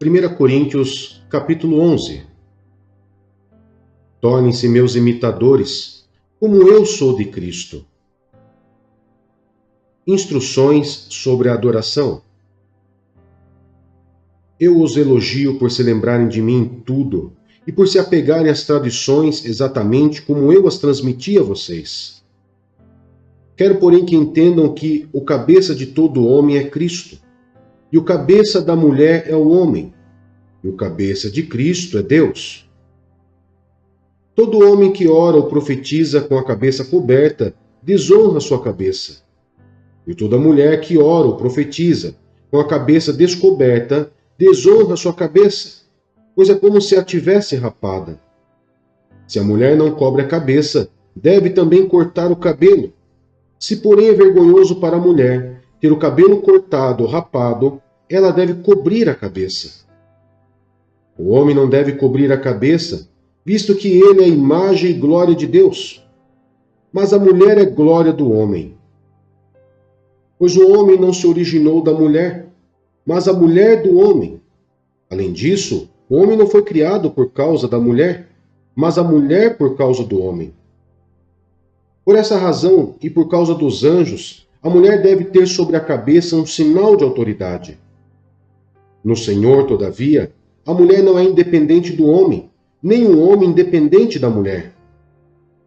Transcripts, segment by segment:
1 Coríntios, capítulo 11. Tornem-se meus imitadores, como eu sou de Cristo. Instruções sobre a adoração. Eu os elogio por se lembrarem de mim em tudo e por se apegarem às tradições exatamente como eu as transmiti a vocês. Quero, porém, que entendam que o cabeça de todo homem é Cristo, e o cabeça da mulher é o homem, e o cabeça de Cristo é Deus. Todo homem que ora ou profetiza com a cabeça coberta desonra sua cabeça, e toda mulher que ora ou profetiza com a cabeça descoberta desonra sua cabeça, pois é como se a tivesse rapada. Se a mulher não cobre a cabeça, deve também cortar o cabelo. Se, porém, é vergonhoso para a mulher ter o cabelo cortado ou rapado, ela deve cobrir a cabeça. O homem não deve cobrir a cabeça, visto que ele é a imagem e glória de Deus. Mas a mulher é glória do homem. Pois o homem não se originou da mulher, mas a mulher do homem. Além disso, o homem não foi criado por causa da mulher, mas a mulher por causa do homem. Por essa razão e por causa dos anjos, a mulher deve ter sobre a cabeça um sinal de autoridade. No Senhor, todavia, a mulher não é independente do homem, nem o homem independente da mulher.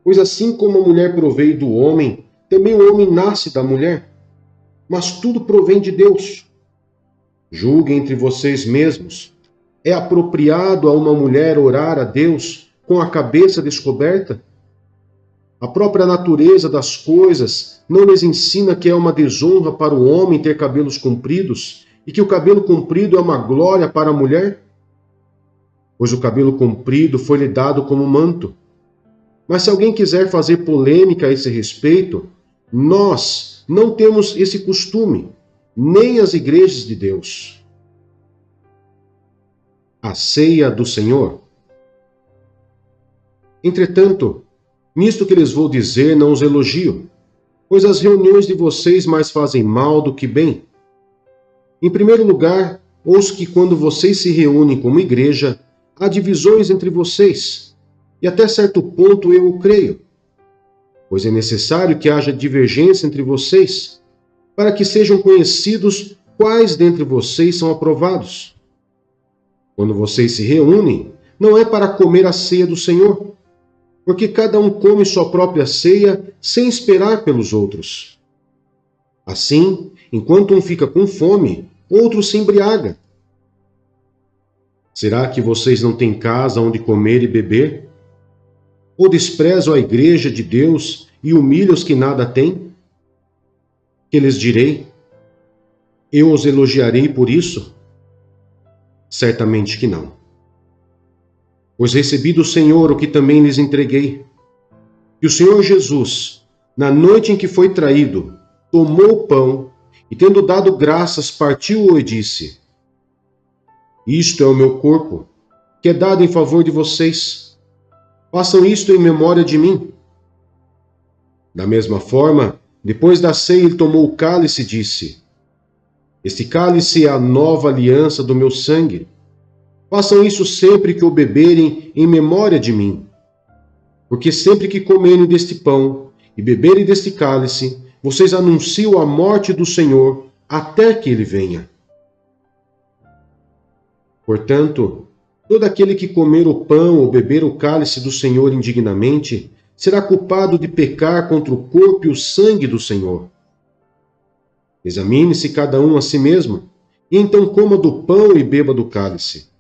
Pois assim como a mulher proveio do homem, também o homem nasce da mulher. Mas tudo provém de Deus. Julguem entre vocês mesmos. É apropriado a uma mulher orar a Deus com a cabeça descoberta? A própria natureza das coisas não lhes ensina que é uma desonra para o homem ter cabelos compridos e que o cabelo comprido é uma glória para a mulher? Pois o cabelo comprido foi-lhe dado como manto. Mas se alguém quiser fazer polêmica a esse respeito, nós não temos esse costume, nem as igrejas de Deus. A ceia do Senhor. Entretanto, nisto que lhes vou dizer, não os elogio, pois as reuniões de vocês mais fazem mal do que bem. Em primeiro lugar, ouço que quando vocês se reúnem como igreja, há divisões entre vocês, e até certo ponto eu o creio, pois é necessário que haja divergência entre vocês, para que sejam conhecidos quais dentre vocês são aprovados. Quando vocês se reúnem, não é para comer a ceia do Senhor, porque cada um come sua própria ceia sem esperar pelos outros. Assim, enquanto um fica com fome, outro se embriaga. Será que vocês não têm casa onde comer e beber? Ou desprezam a igreja de Deus e humilham os que nada têm? Que lhes direi? Eu os elogiarei por isso? Certamente que não. Pois recebi do Senhor o que também lhes entreguei. Que o Senhor Jesus, na noite em que foi traído, tomou o pão e, tendo dado graças, partiu-o e disse: Isto é o meu corpo, que é dado em favor de vocês. Façam isto em memória de mim. Da mesma forma, depois da ceia, ele tomou o cálice e disse: Este cálice é a nova aliança do meu sangue. Façam isso sempre que o beberem em memória de mim. Porque sempre que comerem deste pão e beberem deste cálice, vocês anunciam a morte do Senhor até que ele venha. Portanto, todo aquele que comer o pão ou beber o cálice do Senhor indignamente será culpado de pecar contra o corpo e o sangue do Senhor. Examine-se cada um a si mesmo, e então coma do pão e beba do cálice.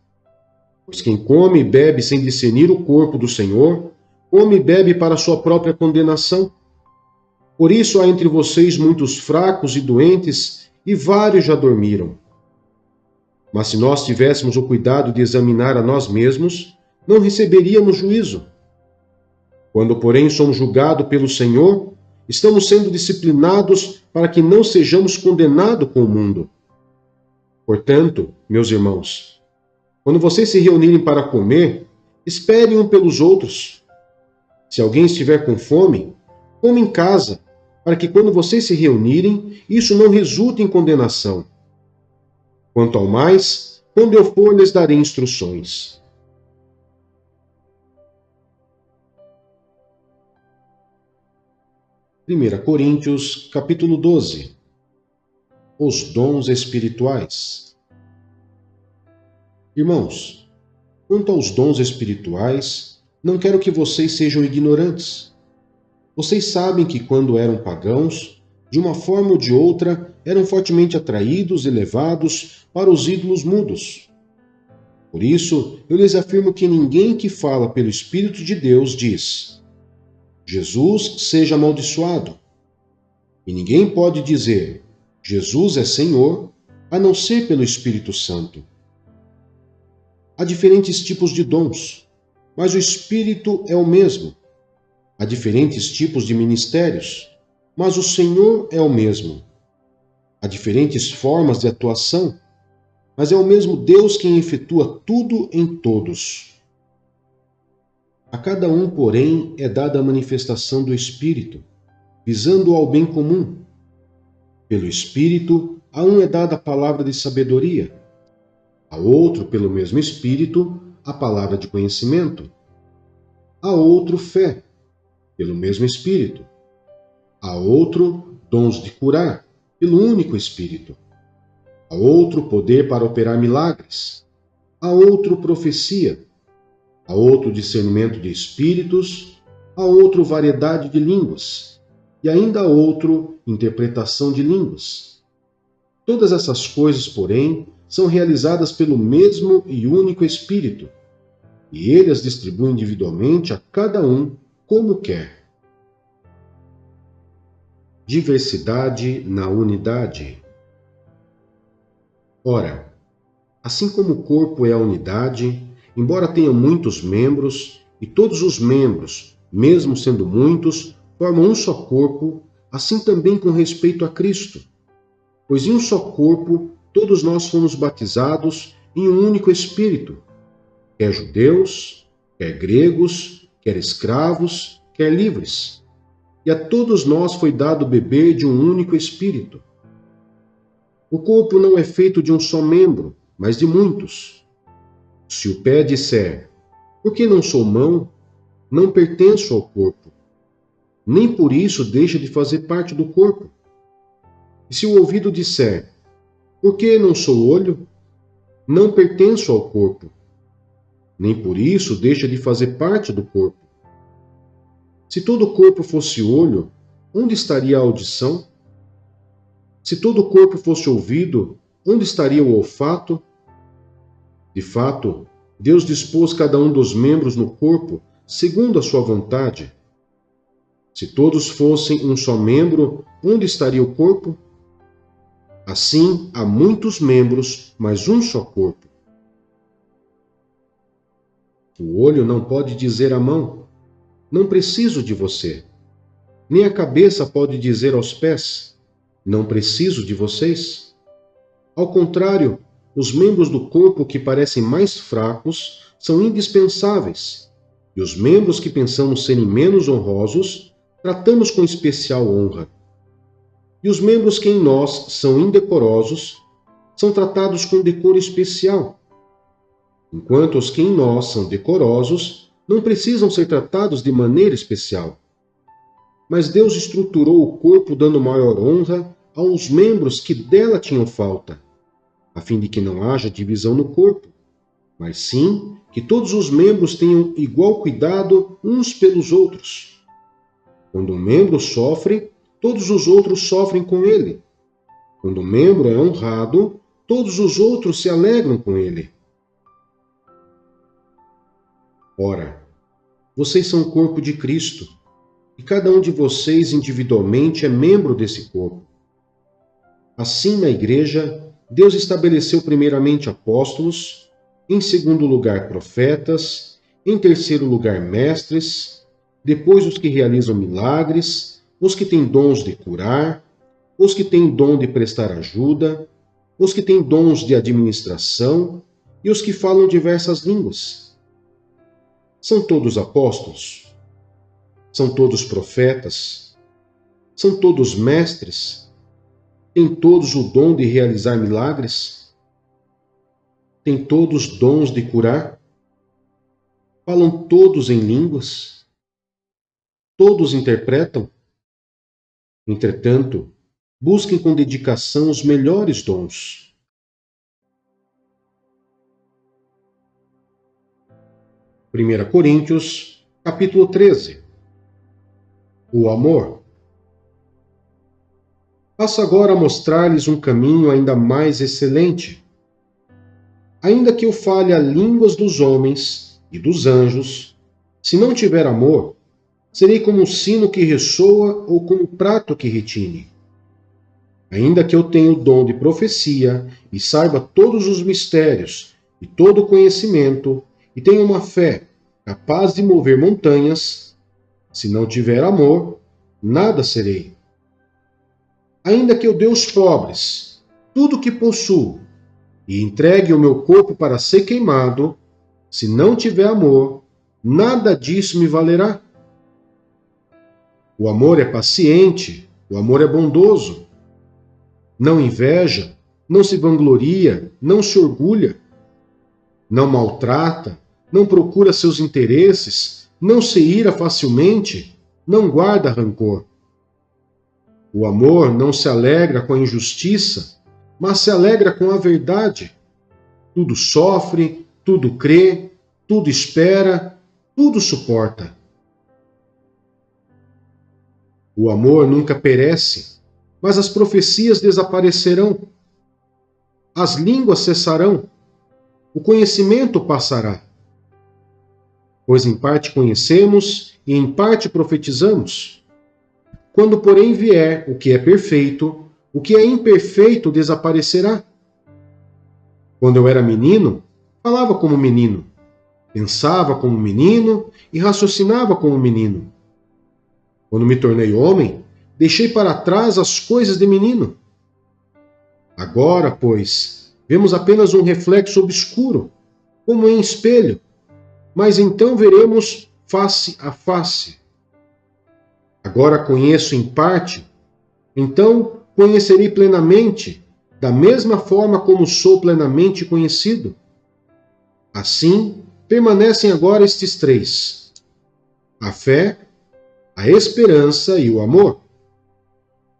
Pois quem come e bebe sem discernir o corpo do Senhor, come e bebe para sua própria condenação. Por isso há entre vocês muitos fracos e doentes, e vários já dormiram. Mas se nós tivéssemos o cuidado de examinar a nós mesmos, não receberíamos juízo. Quando, porém, somos julgados pelo Senhor, estamos sendo disciplinados para que não sejamos condenados com o mundo. Portanto, meus irmãos, quando vocês se reunirem para comer, esperem um pelos outros. Se alguém estiver com fome, coma em casa, para que quando vocês se reunirem, isso não resulte em condenação. Quanto ao mais, Quando eu for, lhes darei instruções. Primeira Coríntios, capítulo 12. Os dons espirituais. Irmãos, quanto aos dons espirituais, não quero que vocês sejam ignorantes. Vocês sabem que quando eram pagãos, de uma forma ou de outra, eram fortemente atraídos e levados para os ídolos mudos. Por isso, eu lhes afirmo que ninguém que fala pelo Espírito de Deus diz: Jesus seja amaldiçoado. E ninguém pode dizer: Jesus é Senhor, a não ser pelo Espírito Santo. Há diferentes tipos de dons, mas o Espírito é o mesmo. Há diferentes tipos de ministérios, mas o Senhor é o mesmo. Há diferentes formas de atuação, mas é o mesmo Deus quem efetua tudo em todos. A cada um, porém, é dada a manifestação do Espírito, visando ao bem comum. Pelo Espírito, a um é dada a palavra de sabedoria, a outro, pelo mesmo Espírito, a palavra de conhecimento, a outro, fé, pelo mesmo Espírito, a outro, dons de curar, pelo único Espírito, a outro, poder para operar milagres, a outro, profecia, a outro, discernimento de espíritos, a outro, variedade de línguas, e ainda a outro, interpretação de línguas. Todas essas coisas, porém, são realizadas pelo mesmo e único Espírito, e ele as distribui individualmente a cada um como quer. Diversidade na unidade. Ora, assim como o corpo é a unidade, embora tenha muitos membros, e todos os membros, mesmo sendo muitos, formam um só corpo, assim também com respeito a Cristo. Pois em um só corpo, todos nós fomos batizados em um único Espírito, quer judeus, quer gregos, quer escravos, quer livres. E a todos nós foi dado beber de um único Espírito. O corpo não é feito de um só membro, mas de muitos. Se o pé disser: por que não sou mão? Não pertenço ao corpo. Nem por isso deixa de fazer parte do corpo. E se o ouvido disser: por que não sou olho? Não pertenço ao corpo. Nem por isso deixa de fazer parte do corpo. Se todo o corpo fosse olho, onde estaria a audição? Se todo o corpo fosse ouvido, onde estaria o olfato? De fato, Deus dispôs cada um dos membros no corpo segundo a sua vontade. Se todos fossem um só membro, onde estaria o corpo? Assim, há muitos membros, mas um só corpo. O olho não pode dizer à mão: não preciso de você. Nem a cabeça pode dizer aos pés: não preciso de vocês. Ao contrário, os membros do corpo que parecem mais fracos são indispensáveis, e os membros que pensamos serem menos honrosos, tratamos com especial honra. E os membros que em nós são indecorosos, são tratados com decoro especial, enquanto os que em nós são decorosos não precisam ser tratados de maneira especial. Mas Deus estruturou o corpo dando maior honra aos membros que dela tinham falta, a fim de que não haja divisão no corpo, mas sim que todos os membros tenham igual cuidado uns pelos outros. Quando um membro sofre, todos os outros sofrem com ele. Quando um membro é honrado, todos os outros se alegram com ele. Ora, vocês são o corpo de Cristo, e cada um de vocês individualmente é membro desse corpo. Assim, na Igreja, Deus estabeleceu primeiramente apóstolos, em segundo lugar profetas, em terceiro lugar mestres, depois os que realizam milagres, os que têm dons de curar, os que têm dom de prestar ajuda, os que têm dons de administração e os que falam diversas línguas. São todos apóstolos? São todos profetas? São todos mestres? Têm todos o dom de realizar milagres? Têm todos dons de curar? Falam todos em línguas? Todos interpretam? Entretanto, busquem com dedicação os melhores dons. 1 Coríntios, capítulo 13. O amor. Passo agora a mostrar-lhes um caminho ainda mais excelente. Ainda que eu fale a línguas dos homens e dos anjos, se não tiver amor, serei como um sino que ressoa ou como um prato que retine. Ainda que eu tenha o dom de profecia e saiba todos os mistérios e todo o conhecimento, e tenha uma fé capaz de mover montanhas, se não tiver amor, nada serei. Ainda que eu dê aos pobres tudo o que possuo e entregue o meu corpo para ser queimado, se não tiver amor, nada disso me valerá. O amor é paciente, o amor é bondoso. Não inveja, não se vangloria, não se orgulha, não maltrata, não procura seus interesses, não se ira facilmente, não guarda rancor. O amor não se alegra com a injustiça, mas se alegra com a verdade. Tudo sofre, tudo crê, tudo espera, tudo suporta. O amor nunca perece, mas as profecias desaparecerão. As línguas cessarão, o conhecimento passará. Pois em parte conhecemos e em parte profetizamos. Quando, porém, vier o que é perfeito, o que é imperfeito desaparecerá. Quando eu era menino, falava como menino, pensava como menino e raciocinava como menino. Quando me tornei homem, deixei para trás as coisas de menino. Agora, pois, vemos apenas um reflexo obscuro, como em espelho, mas então veremos face a face. Agora conheço em parte, então conhecerei plenamente, da mesma forma como sou plenamente conhecido. Assim, permanecem agora estes três: a fé, a esperança e o amor.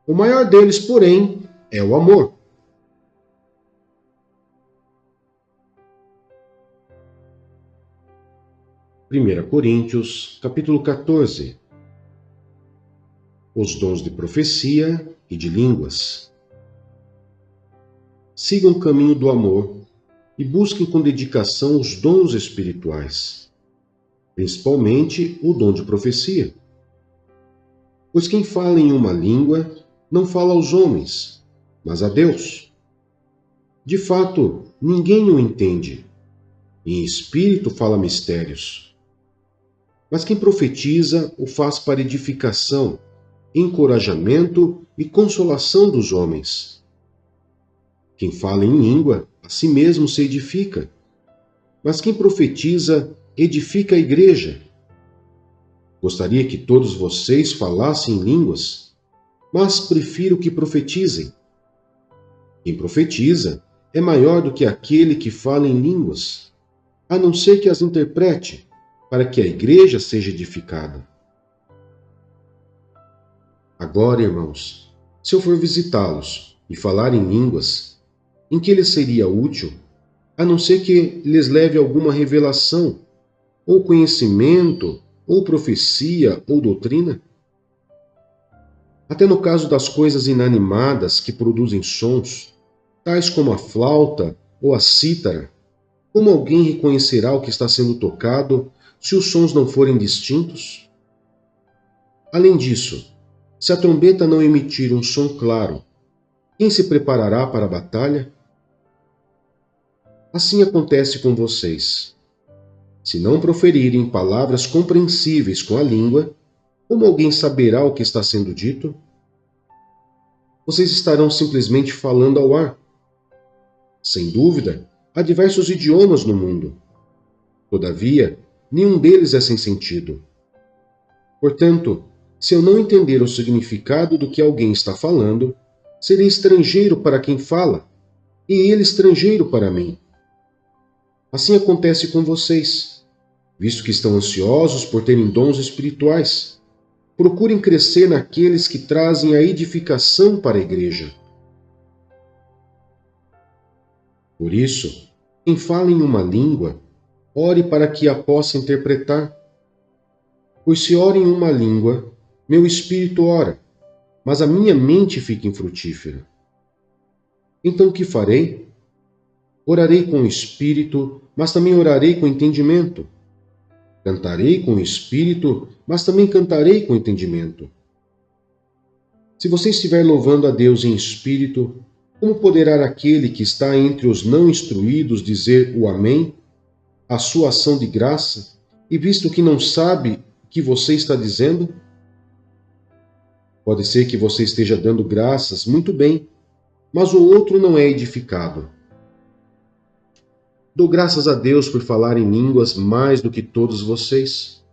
O maior deles, porém, é o amor. Primeira Coríntios, capítulo 14. Os dons de profecia e de línguas. Sigam o caminho do amor e busquem com dedicação os dons espirituais, principalmente o dom de profecia. Pois quem fala em uma língua não fala aos homens, mas a Deus. De fato, ninguém o entende, e em espírito fala mistérios. Mas quem profetiza o faz para edificação, encorajamento e consolação dos homens. Quem fala em língua, a si mesmo se edifica, mas quem profetiza, edifica a igreja. Gostaria que todos vocês falassem em línguas, mas prefiro que profetizem. Quem profetiza é maior do que aquele que fala em línguas, a não ser que as interprete, para que a igreja seja edificada. Agora, irmãos, se eu for visitá-los e falar em línguas, em que lhes seria útil, a não ser que lhes leve alguma revelação, ou conhecimento, ou profecia, ou doutrina? Até no caso das coisas inanimadas que produzem sons, tais como a flauta ou a cítara, como alguém reconhecerá o que está sendo tocado se os sons não forem distintos? Além disso, se a trombeta não emitir um som claro, quem se preparará para a batalha? Assim acontece com vocês. Se não proferirem palavras compreensíveis com a língua, como alguém saberá o que está sendo dito? Vocês estarão simplesmente falando ao ar. Sem dúvida, há diversos idiomas no mundo. Todavia, nenhum deles é sem sentido. Portanto, se eu não entender o significado do que alguém está falando, serei estrangeiro para quem fala, e ele estrangeiro para mim. Assim acontece com vocês, visto que estão ansiosos por terem dons espirituais. Procurem crescer naqueles que trazem a edificação para a igreja. Por isso, quem fala em uma língua, ore para que a possa interpretar. Pois se oro em uma língua, meu espírito ora, mas a minha mente fica infrutífera. Então o que farei? Orarei com o espírito, mas também orarei com entendimento. Cantarei com o espírito, mas também cantarei com entendimento. Se você estiver louvando a Deus em espírito, como poderá aquele que está entre os não instruídos dizer o Amém, a sua ação de graça, e visto que não sabe o que você está dizendo? Pode ser que você esteja dando graças muito bem, mas o outro não é edificado. Dou graças a Deus por falar em línguas mais do que todos vocês.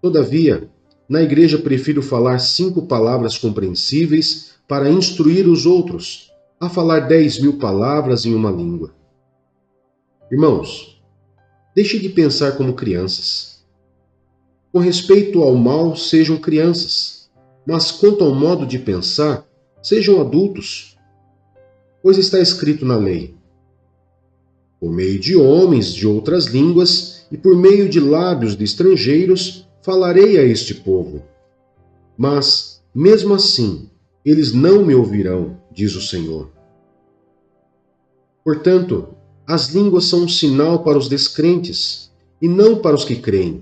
Todavia, na igreja prefiro falar 5 palavras compreensíveis para instruir os outros, a falar 10.000 palavras em uma língua. Irmãos, deixe de pensar como crianças. Com respeito ao mal, sejam crianças, mas quanto ao modo de pensar, sejam adultos. Pois está escrito na lei: por meio de homens de outras línguas e por meio de lábios de estrangeiros, falarei a este povo. Mas, mesmo assim, eles não me ouvirão, diz o Senhor. Portanto, as línguas são um sinal para os descrentes, e não para os que creem.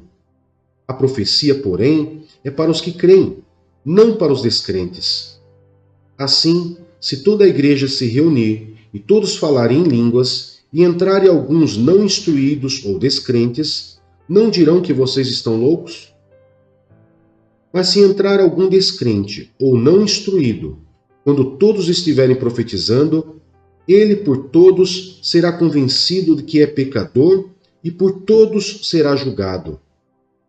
A profecia, porém, é para os que creem, não para os descrentes. Assim, se toda a igreja se reunir e todos falarem em línguas, e entrarem alguns não instruídos ou descrentes, não dirão que vocês estão loucos? Mas se entrar algum descrente ou não instruído, quando todos estiverem profetizando, ele por todos será convencido de que é pecador e por todos será julgado,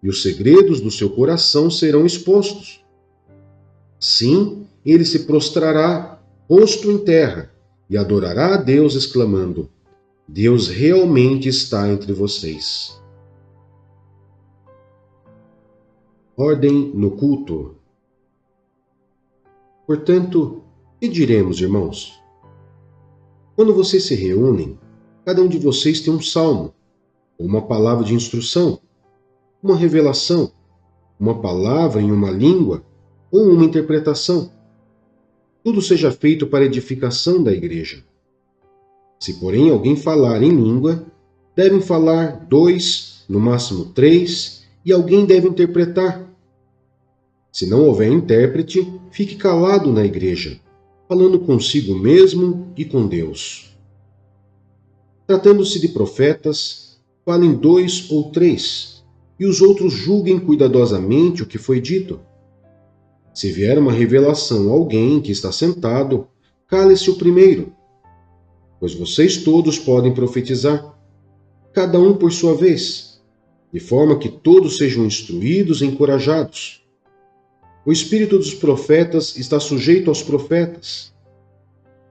e os segredos do seu coração serão expostos. Sim, ele se prostrará, rosto em terra, e adorará a Deus, exclamando: Deus realmente está entre vocês. Ordem no culto. Portanto, que diremos, irmãos? Quando vocês se reúnem, cada um de vocês tem um salmo, ou uma palavra de instrução, uma revelação, uma palavra em uma língua ou uma interpretação. Tudo seja feito para a edificação da igreja. Se, porém, alguém falar em língua, devem falar 2, no máximo 3, e alguém deve interpretar. Se não houver intérprete, fique calado na igreja, falando consigo mesmo e com Deus. Tratando-se de profetas, falem 2 ou 3, e os outros julguem cuidadosamente o que foi dito. Se vier uma revelação a alguém que está sentado, cale-se o primeiro, pois vocês todos podem profetizar, cada um por sua vez, de forma que todos sejam instruídos e encorajados. O espírito dos profetas está sujeito aos profetas,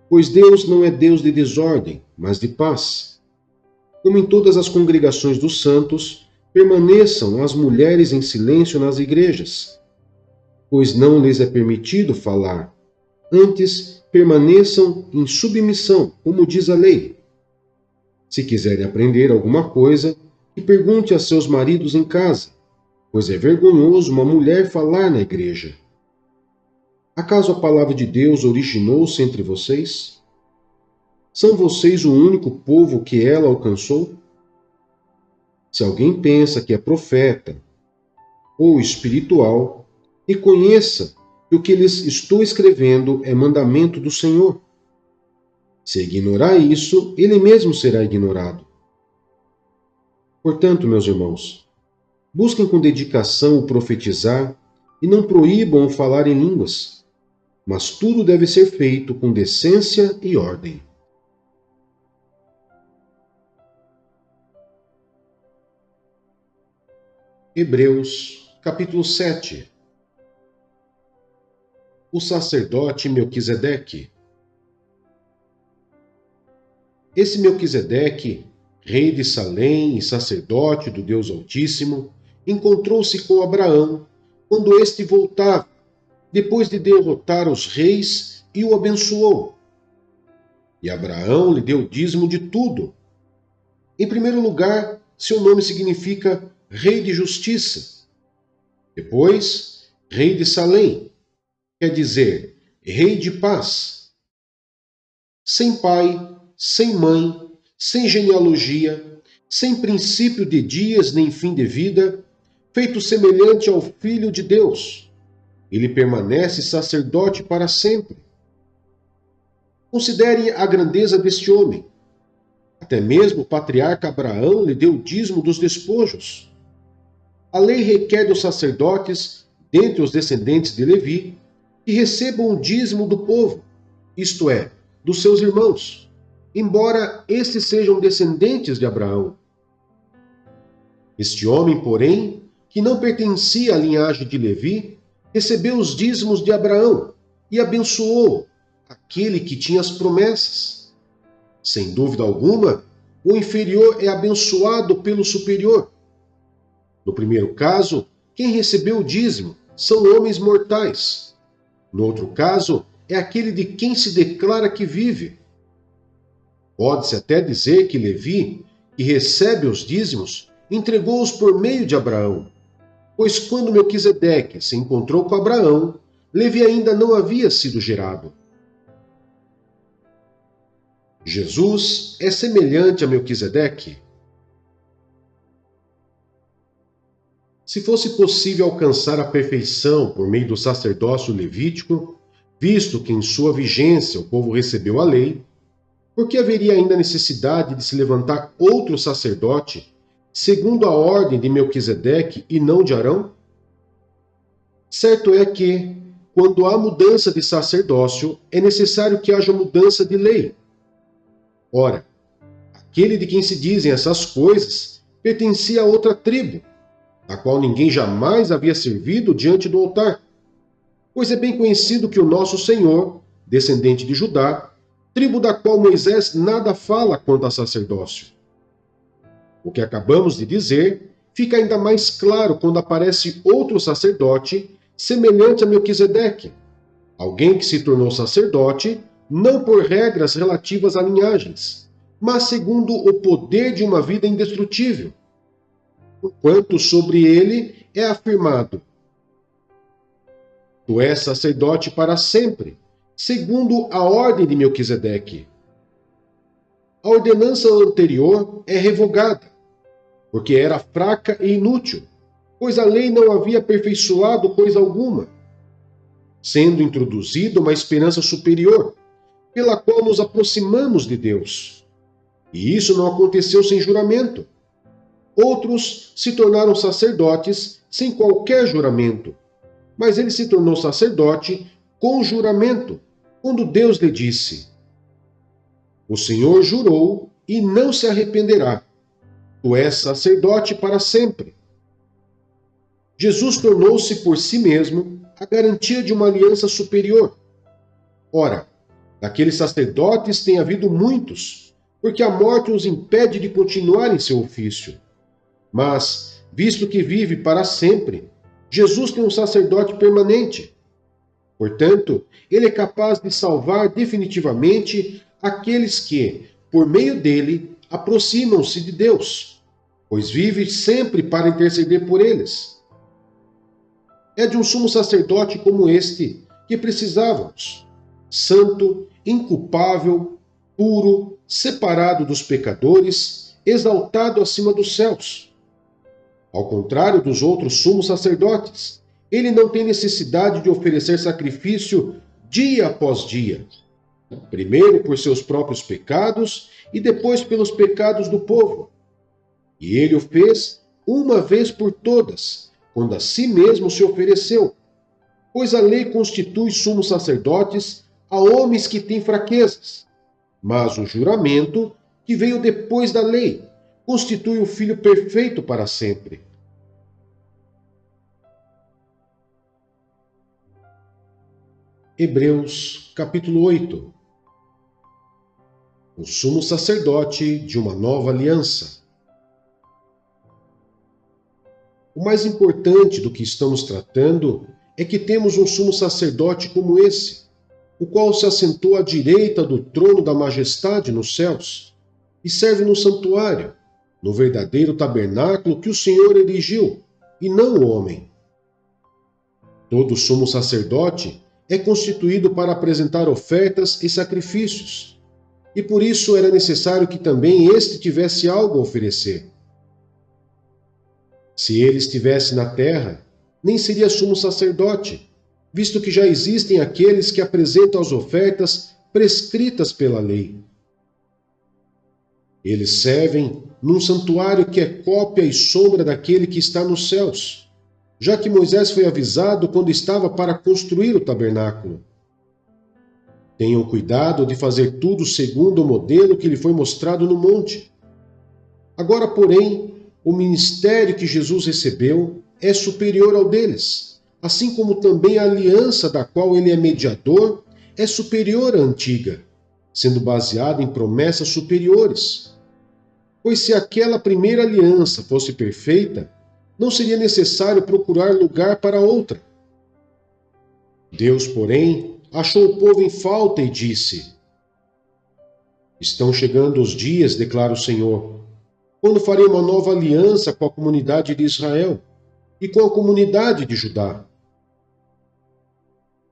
pois Deus não é Deus de desordem, mas de paz. Como em todas as congregações dos santos, permaneçam as mulheres em silêncio nas igrejas, pois não lhes é permitido falar. Antes, permaneçam em submissão, como diz a lei. Se quiserem aprender alguma coisa, que pergunte a seus maridos em casa, pois é vergonhoso uma mulher falar na igreja. Acaso a palavra de Deus originou-se entre vocês? São vocês o único povo que ela alcançou? Se alguém pensa que é profeta ou espiritual, reconheça que o que lhes estou escrevendo é mandamento do Senhor. Se ignorar isso, ele mesmo será ignorado. Portanto, meus irmãos, busquem com dedicação o profetizar e não proíbam o falar em línguas, mas tudo deve ser feito com decência e ordem. Hebreus, capítulo 7. O sacerdote Melquisedeque. Esse Melquisedeque rei de Salém e sacerdote do Deus Altíssimo, encontrou-se com Abraão quando este voltava, depois de derrotar os reis, e o abençoou. E Abraão lhe deu o dízimo de tudo. Em primeiro lugar, seu nome significa Rei de Justiça. Depois, Rei de Salém, quer dizer Rei de Paz. Sem pai, sem mãe, sem genealogia, sem princípio de dias nem fim de vida, feito semelhante ao Filho de Deus. Ele permanece sacerdote para sempre. Considere a grandeza deste homem. Até mesmo o patriarca Abraão lhe deu o dízimo dos despojos. A lei requer dos sacerdotes, dentre os descendentes de Levi, que recebam o dízimo do povo, isto é, dos seus irmãos, embora estes sejam descendentes de Abraão. Este homem, porém, que não pertencia à linhagem de Levi, recebeu os dízimos de Abraão e abençoou aquele que tinha as promessas. Sem dúvida alguma, o inferior é abençoado pelo superior. No primeiro caso, quem recebeu o dízimo são homens mortais. No outro caso, é aquele de quem se declara que vive. Pode-se até dizer que Levi, que recebe os dízimos, entregou-os por meio de Abraão, pois quando Melquisedeque se encontrou com Abraão, Levi ainda não havia sido gerado. Jesus é semelhante a Melquisedeque? Se fosse possível alcançar a perfeição por meio do sacerdócio levítico, visto que em sua vigência o povo recebeu a lei, por que haveria ainda necessidade de se levantar outro sacerdote, segundo a ordem de Melquisedeque e não de Arão? Certo é que, quando há mudança de sacerdócio, é necessário que haja mudança de lei. Ora, aquele de quem se dizem essas coisas pertencia a outra tribo, a qual ninguém jamais havia servido diante do altar. Pois é bem conhecido que o nosso Senhor, descendente de Judá, tribo da qual Moisés nada fala quanto a sacerdócio. O que acabamos de dizer fica ainda mais claro quando aparece outro sacerdote semelhante a Melquisedeque, alguém que se tornou sacerdote não por regras relativas a linhagens, mas segundo o poder de uma vida indestrutível. Enquanto sobre ele é afirmado: Tu és sacerdote para sempre, segundo a ordem de Melquisedeque. A ordenança anterior é revogada, porque era fraca e inútil, pois a lei não havia aperfeiçoado coisa alguma, sendo introduzida uma esperança superior, pela qual nos aproximamos de Deus. E isso não aconteceu sem juramento. Outros se tornaram sacerdotes sem qualquer juramento, mas ele se tornou sacerdote com juramento, quando Deus lhe disse: O Senhor jurou e não se arrependerá. Tu és sacerdote para sempre. Jesus tornou-se por si mesmo a garantia de uma aliança superior. Ora, daqueles sacerdotes tem havido muitos, porque a morte os impede de continuar em seu ofício. Mas, visto que vive para sempre, Jesus tem um sacerdote permanente. Portanto, ele é capaz de salvar definitivamente aqueles que, por meio dele, aproximam-se de Deus, pois vive sempre para interceder por eles. É de um sumo sacerdote como este que precisávamos, santo, inculpável, puro, separado dos pecadores, exaltado acima dos céus. Ao contrário dos outros sumos sacerdotes, ele não tem necessidade de oferecer sacrifício dia após dia, primeiro por seus próprios pecados e depois pelos pecados do povo. E ele o fez uma vez por todas, quando a si mesmo se ofereceu, pois a lei constitui sumos sacerdotes a homens que têm fraquezas, mas o juramento, que veio depois da lei, constitui o Filho perfeito para sempre. Hebreus, capítulo 8. o sumo sacerdote de uma nova aliança. O mais importante do que estamos tratando é que temos um sumo sacerdote como esse, o qual se assentou à direita do trono da majestade nos céus e serve no santuário, no verdadeiro tabernáculo que o Senhor erigiu, e não o homem. Todo sumo sacerdote é constituído para apresentar ofertas e sacrifícios, e por isso era necessário que também este tivesse algo a oferecer. Se ele estivesse na terra, nem seria sumo sacerdote, visto que já existem aqueles que apresentam as ofertas prescritas pela lei. Eles servem num santuário que é cópia e sombra daquele que está nos céus, já que Moisés foi avisado quando estava para construir o tabernáculo. Tenham cuidado de fazer tudo segundo o modelo que lhe foi mostrado no monte. Agora, porém, o ministério que Jesus recebeu é superior ao deles, assim como também a aliança da qual ele é mediador é superior à antiga, sendo baseada em promessas superiores. Pois se aquela primeira aliança fosse perfeita, não seria necessário procurar lugar para outra. Deus, porém, achou o povo em falta e disse: Estão chegando os dias, declara o Senhor, quando farei uma nova aliança com a comunidade de Israel e com a comunidade de Judá.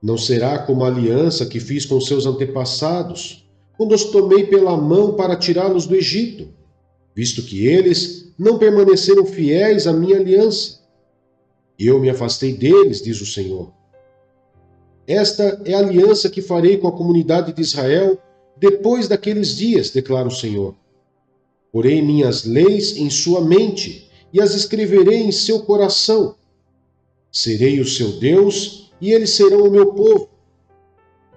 Não será como a aliança que fiz com seus antepassados, quando os tomei pela mão para tirá-los do Egito, visto que eles não permaneceram fiéis à minha aliança. E eu me afastei deles, diz o Senhor. Esta é a aliança que farei com a comunidade de Israel depois daqueles dias, declara o Senhor. Porei minhas leis em sua mente e as escreverei em seu coração. Serei o seu Deus e eles serão o meu povo.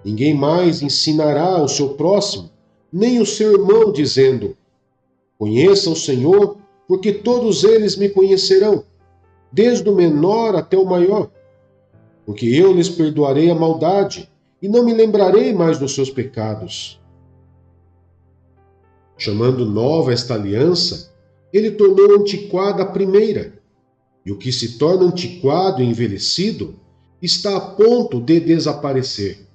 Ninguém mais ensinará ao seu próximo, nem o seu irmão, dizendo: Conheça o Senhor, porque todos eles me conhecerão, desde o menor até o maior. Porque eu lhes perdoarei a maldade e não me lembrarei mais dos seus pecados. Chamando nova esta aliança, ele tornou antiquada a primeira, e o que se torna antiquado e envelhecido está a ponto de desaparecer.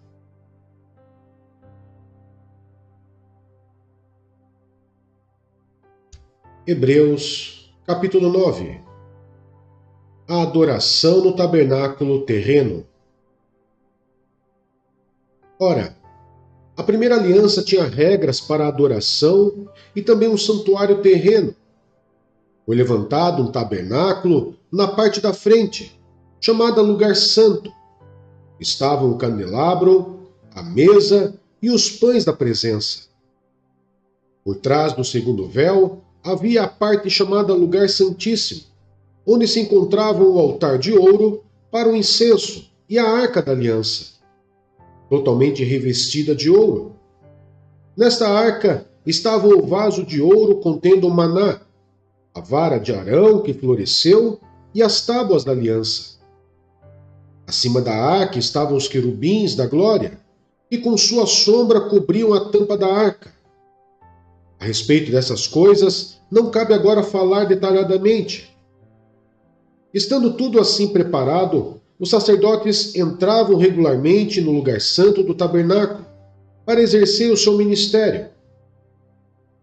Hebreus, capítulo 9. A adoração no tabernáculo terreno. Ora, a primeira aliança tinha regras para a adoração e também um santuário terreno. Foi levantado um tabernáculo na parte da frente, chamada Lugar Santo. Estavam o candelabro, a mesa e os pães da presença. Por trás do segundo véu havia a parte chamada Lugar Santíssimo, onde se encontrava o altar de ouro para o incenso e a arca da aliança, totalmente revestida de ouro. Nesta arca estava o vaso de ouro contendo o maná, a vara de Arão que floresceu e as tábuas da aliança. Acima da arca estavam os querubins da glória, que com sua sombra cobriam a tampa da arca. A respeito dessas coisas, não cabe agora falar detalhadamente. Estando tudo assim preparado, os sacerdotes entravam regularmente no lugar santo do tabernáculo para exercer o seu ministério.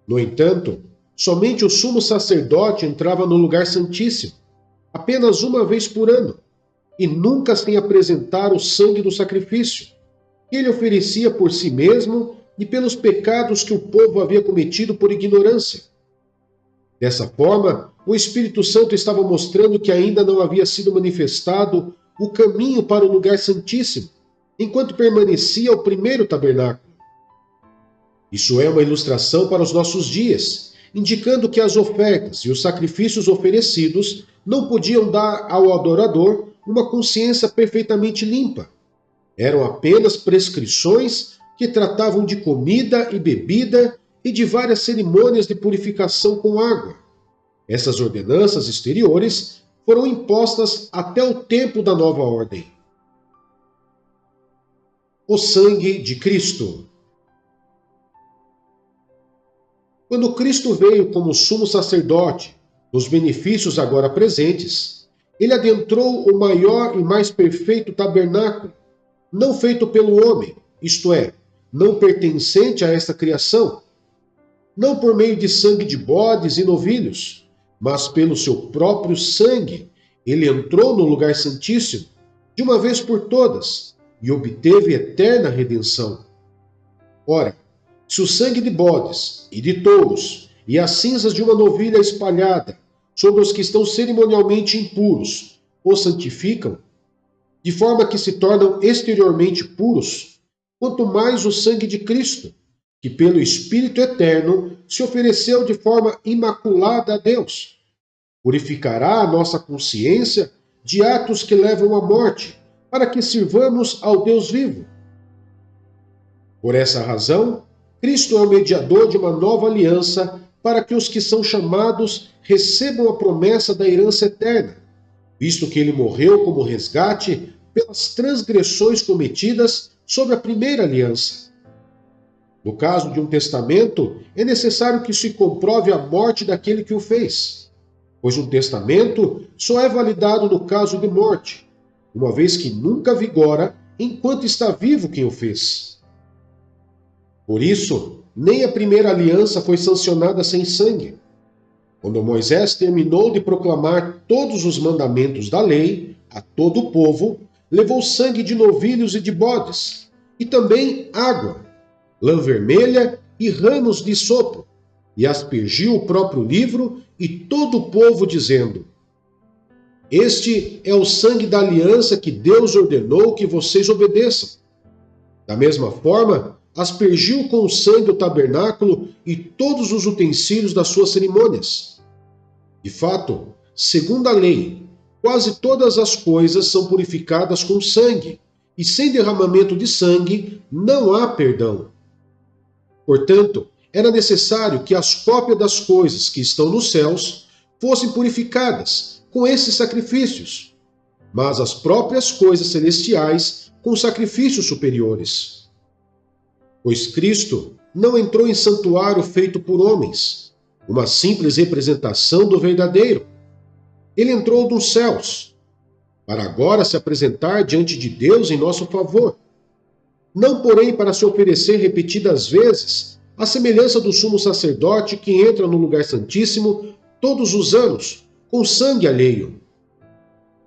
No entanto, somente o sumo sacerdote entrava no lugar santíssimo, apenas uma vez por ano, e nunca sem apresentar o sangue do sacrifício, que ele oferecia por si mesmo e pelos pecados que o povo havia cometido por ignorância. Dessa forma, o Espírito Santo estava mostrando que ainda não havia sido manifestado o caminho para o lugar santíssimo, enquanto permanecia o primeiro tabernáculo. Isso é uma ilustração para os nossos dias, indicando que as ofertas e os sacrifícios oferecidos não podiam dar ao adorador uma consciência perfeitamente limpa. Eram apenas prescrições que tratavam de comida e bebida e de várias cerimônias de purificação com água. Essas ordenanças exteriores foram impostas até o tempo da nova ordem. O sangue de Cristo. Quando Cristo veio como sumo sacerdote dos benefícios agora presentes, ele adentrou o maior e mais perfeito tabernáculo, não feito pelo homem, isto é, não pertencente a esta criação, não por meio de sangue de bodes e novilhos, mas pelo seu próprio sangue. Ele entrou no lugar santíssimo, de uma vez por todas, e obteve eterna redenção. Ora, se o sangue de bodes e de touros e as cinzas de uma novilha espalhada sobre os que estão cerimonialmente impuros os santificam, de forma que se tornam exteriormente puros, quanto mais o sangue de Cristo, que pelo Espírito Eterno se ofereceu de forma imaculada a Deus, purificará a nossa consciência de atos que levam à morte, para que sirvamos ao Deus vivo. Por essa razão, Cristo é o mediador de uma nova aliança para que os que são chamados recebam a promessa da herança eterna, visto que ele morreu como resgate pelas transgressões cometidas sob a primeira aliança. No caso de um testamento, é necessário que se comprove a morte daquele que o fez, pois um testamento só é validado no caso de morte, uma vez que nunca vigora enquanto está vivo quem o fez. Por isso, nem a primeira aliança foi sancionada sem sangue. Quando Moisés terminou de proclamar todos os mandamentos da lei a todo o povo, levou sangue de novilhos e de bodes, e também água, lã vermelha e ramos de sopo, e aspergiu o próprio livro e todo o povo, dizendo: Este é o sangue da aliança que Deus ordenou que vocês obedeçam. Da mesma forma, aspergiu com o sangue o tabernáculo e todos os utensílios das suas cerimônias. De fato, segundo a lei, quase todas as coisas são purificadas com sangue, e sem derramamento de sangue não há perdão. Portanto, era necessário que as cópias das coisas que estão nos céus fossem purificadas com esses sacrifícios, mas as próprias coisas celestiais com sacrifícios superiores. Pois Cristo não entrou em santuário feito por homens, uma simples representação do verdadeiro. Ele entrou dos céus, para agora se apresentar diante de Deus em nosso favor. Não, porém, para se oferecer repetidas vezes, à semelhança do sumo sacerdote que entra no lugar santíssimo todos os anos, com sangue alheio.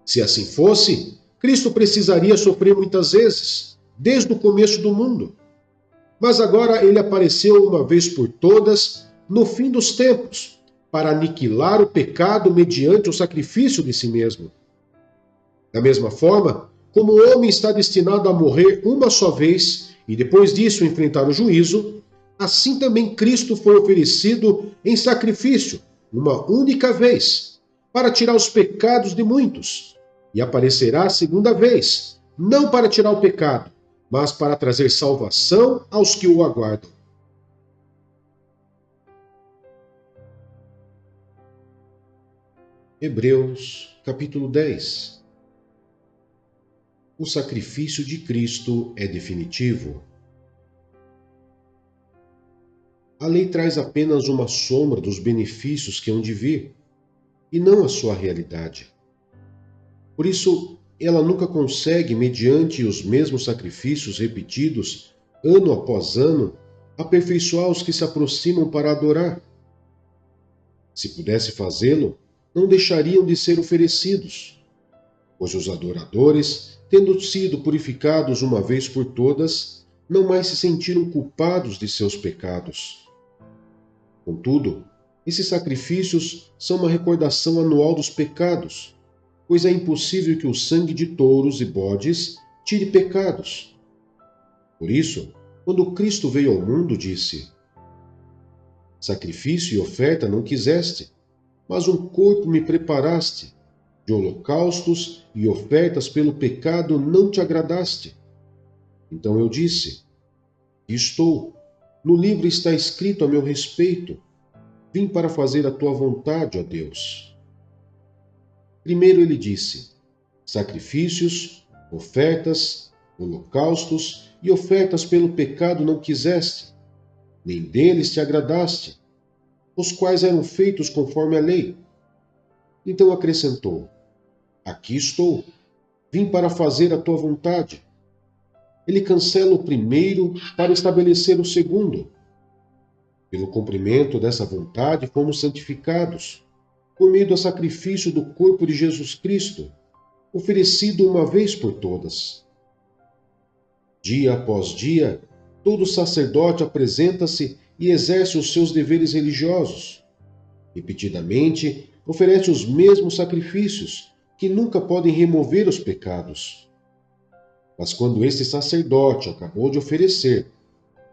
Se assim fosse, Cristo precisaria sofrer muitas vezes, desde o começo do mundo. Mas agora ele apareceu uma vez por todas, no fim dos tempos, para aniquilar o pecado mediante o sacrifício de si mesmo. Da mesma forma, como o homem está destinado a morrer uma só vez e depois disso enfrentar o juízo, assim também Cristo foi oferecido em sacrifício uma única vez, para tirar os pecados de muitos, e aparecerá a segunda vez, não para tirar o pecado, mas para trazer salvação aos que o aguardam. Hebreus, capítulo 10. O sacrifício de Cristo é definitivo. A lei traz apenas uma sombra dos benefícios que hão de vir, e não a sua realidade. Por isso, ela nunca consegue, mediante os mesmos sacrifícios repetidos, ano após ano, aperfeiçoar os que se aproximam para adorar. Se pudesse fazê-lo, não deixariam de ser oferecidos, pois os adoradores, tendo sido purificados uma vez por todas, não mais se sentiram culpados de seus pecados. Contudo, esses sacrifícios são uma recordação anual dos pecados, pois é impossível que o sangue de touros e bodes tire pecados. Por isso, quando Cristo veio ao mundo, disse: Sacrifício e oferta não quiseste, mas um corpo me preparaste. De holocaustos e ofertas pelo pecado não te agradaste. Então eu disse: Estou, no livro está escrito a meu respeito. Vim para fazer a tua vontade, ó Deus. Primeiro ele disse: Sacrifícios, ofertas, holocaustos e ofertas pelo pecado não quiseste, nem deles te agradaste. os quais eram feitos conforme a lei. Então acrescentou: Aqui estou, vim para fazer a tua vontade. Ele cancela o primeiro para estabelecer o segundo. Pelo cumprimento dessa vontade fomos santificados, por meio do sacrifício do corpo de Jesus Cristo, oferecido uma vez por todas. Dia após dia, todo sacerdote apresenta-se e exerce os seus deveres religiosos. Repetidamente, oferece os mesmos sacrifícios, que nunca podem remover os pecados. Mas quando este sacerdote acabou de oferecer,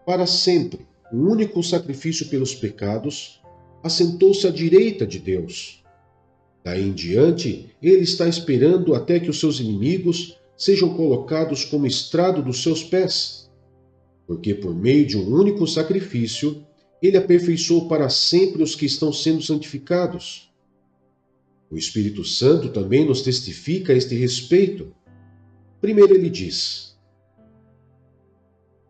para sempre, um único sacrifício pelos pecados, assentou-se à direita de Deus. Daí em diante, ele está esperando até que os seus inimigos sejam colocados como estrado dos seus pés, porque por meio de um único sacrifício, ele aperfeiçoou para sempre os que estão sendo santificados. O Espírito Santo também nos testifica a este respeito. Primeiro ele diz: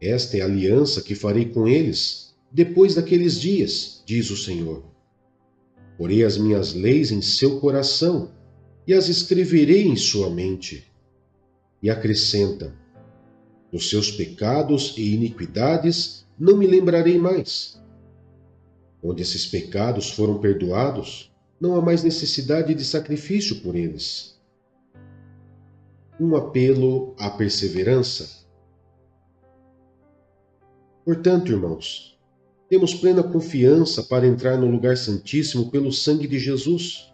Esta é a aliança que farei com eles depois daqueles dias, diz o Senhor. Porei as minhas leis em seu coração e as escreverei em sua mente. E acrescenta: Dos seus pecados e iniquidades não me lembrarei mais. Onde esses pecados foram perdoados, não há mais necessidade de sacrifício por eles. Um apelo à perseverança. Portanto, irmãos, temos plena confiança para entrar no lugar santíssimo pelo sangue de Jesus,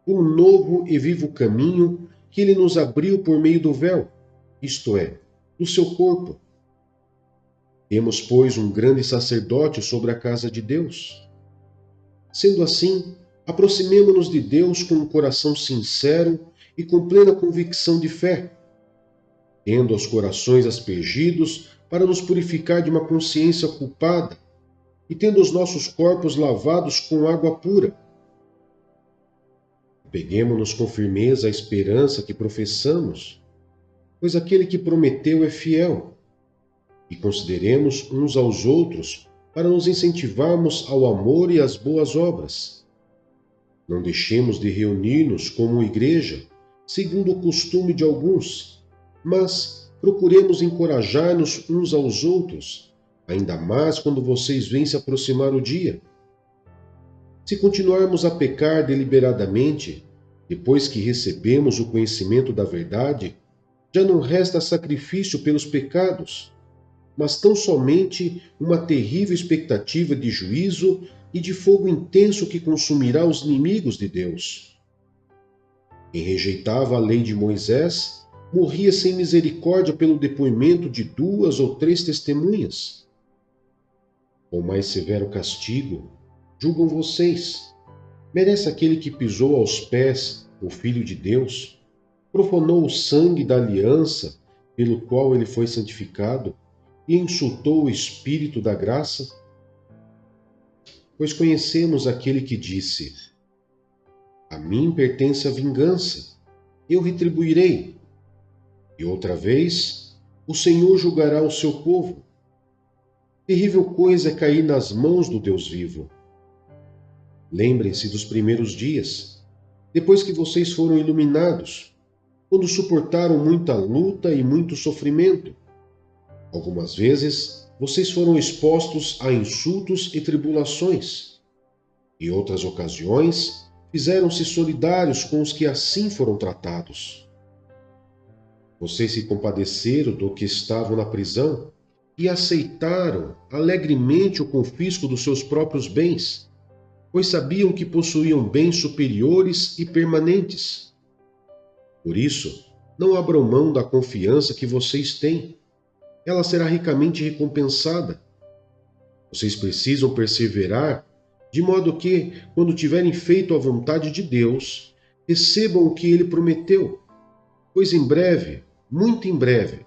por um novo e vivo caminho que ele nos abriu por meio do véu, isto é, do seu corpo. Temos, pois, um grande sacerdote sobre a casa de Deus. Sendo assim, aproximemo-nos de Deus com um coração sincero e com plena convicção de fé, tendo os corações aspergidos para nos purificar de uma consciência culpada e tendo os nossos corpos lavados com água pura. Apeguemo-nos com firmeza à esperança que professamos, pois aquele que prometeu é fiel, e consideremos uns aos outros para nos incentivarmos ao amor e às boas obras. Não deixemos de reunir-nos como igreja, segundo o costume de alguns, mas procuremos encorajar-nos uns aos outros, ainda mais quando vocês veem se aproximar o dia. Se continuarmos a pecar deliberadamente, depois que recebemos o conhecimento da verdade, já não resta sacrifício pelos pecados, mas tão somente uma terrível expectativa de juízo e de fogo intenso que consumirá os inimigos de Deus. Quem rejeitava a lei de Moisés morria sem misericórdia pelo depoimento de 2 ou 3 testemunhas. Com mais severo castigo, julgam vocês, merece aquele que pisou aos pés o Filho de Deus, profanou o sangue da aliança pelo qual ele foi santificado e insultou o Espírito da graça? Pois conhecemos aquele que disse: A mim pertence a vingança, eu retribuirei. E outra vez, o Senhor julgará o seu povo. Terrível coisa é cair nas mãos do Deus vivo. Lembrem-se dos primeiros dias, depois que vocês foram iluminados, quando suportaram muita luta e muito sofrimento. Algumas vezes, vocês foram expostos a insultos e tribulações. Em outras ocasiões, fizeram-se solidários com os que assim foram tratados. Vocês se compadeceram do que estavam na prisão e aceitaram alegremente o confisco dos seus próprios bens, pois sabiam que possuíam bens superiores e permanentes. Por isso, não abram mão da confiança que vocês têm. Ela será ricamente recompensada. Vocês precisam perseverar, de modo que, quando tiverem feito a vontade de Deus, recebam o que ele prometeu. Pois em breve, muito em breve,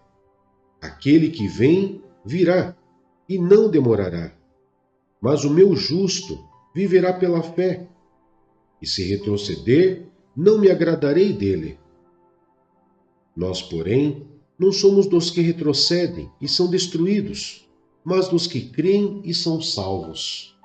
aquele que vem virá, e não demorará. Mas o meu justo viverá pela fé, e se retroceder, não me agradarei dele. Nós, porém, não somos dos que retrocedem e são destruídos, mas dos que creem e são salvos.